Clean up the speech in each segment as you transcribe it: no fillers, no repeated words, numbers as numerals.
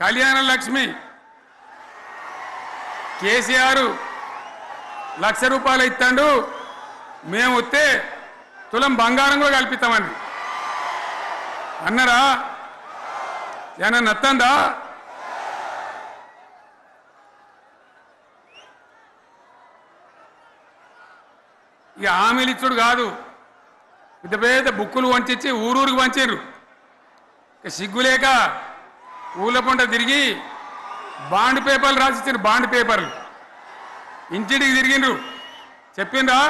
కళ్యాణ లక్ష్మి కేసీఆర్ ₹1,00,000 ఇస్తాడు, మేము వస్తే తులం బంగారం కూడా కల్పిస్తామని అన్నారా? ఏమన్నా నత్తందా? ఇక హామీలు ఇచ్చుడు కాదు, పెద్ద పెద్ద బుక్కులు వంచి ఊరూరికి వంచారు. సిగ్గులేక ఊళ్ళ పంట తిరిగి బాండ్ పేపర్లు రాసిచ్చారు. బాండ్ పేపర్లు ఇంటింటికి తిరిగిండ్రు. చెప్పిండ్రా?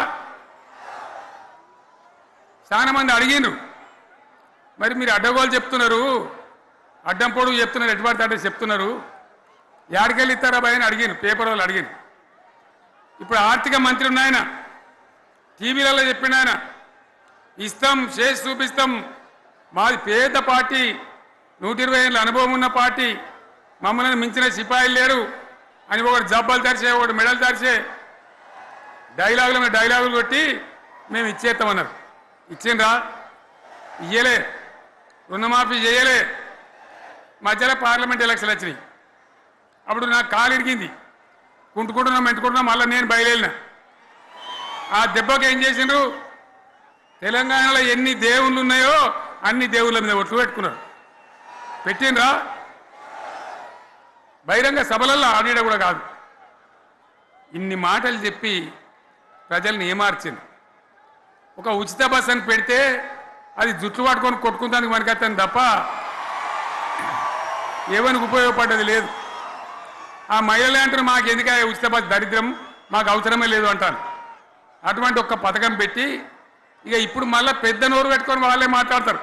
చాలా మంది అడిగిండ్రు. మరి మీరు అడ్డగోలు చెప్తున్నారు, అడ్డం పొడుగు చెప్తున్నారు, ఎటువంటి అడ్డ చెప్తున్నారు, యాడికెళ్ళి ఇస్తారా భయ అని అడిగిండ్రు. పేపర్ వాళ్ళు అడిగిండ్రు. ఇప్పుడు ఆర్థిక మంత్రి ఉన్నాయన టీవీలలో చెప్పిండు, ఆయన ఇస్తాం చేసి చూపిస్తాం, మాది పేద పార్టీ, 120 ఏళ్ళ అనుభవం ఉన్న పార్టీ, మమ్మల్ని మించిన సిపాయిలు లేరు అని ఒకటి జబ్బలు తెరిచే, ఒకటి మెడలు తెరిచే డైలాగులు కొట్టి మేము ఇచ్చేస్తామన్నారు. ఇచ్చిండ్రా? ఇయ్యలే. రుణమాఫీ చేయలే. మధ్యలో పార్లమెంట్ ఎలక్షన్లు వచ్చినాయి. అప్పుడు నాకు కాలు ఇరిగింది, మెంటుకుంటున్నాం, మళ్ళీ నేను బయలుదేరిన. ఆ దెబ్బకి ఏం చేసిండ్రు? తెలంగాణలో ఎన్ని దేవుళ్ళు ఉన్నాయో అన్ని దేవుళ్ళ మీద ఒట్లు పెట్టుకున్నారు. పెట్టిండ్రా? బహిరంగ సభలలో ఆడిడ కూడా కాదు. ఇన్ని మాటలు చెప్పి ప్రజల్ని ఏమార్చింది. ఒక ఉచిత బస్ అని పెడితే అది జుట్లు పట్టుకొని కొట్టుకుందానికి మనకత్తాను తప్ప ఏమనికి ఉపయోగపడ్డది లేదు. ఆ మహిళలే అంటారు మాకు ఎందుక ఉచిత బస్, దరిద్రం, మాకు అవసరమే లేదు అంటాను. అటువంటి ఒక్క పథకం పెట్టి ఇక ఇప్పుడు మళ్ళీ పెద్ద నోరు పెట్టుకొని వాళ్ళే మాట్లాడతారు.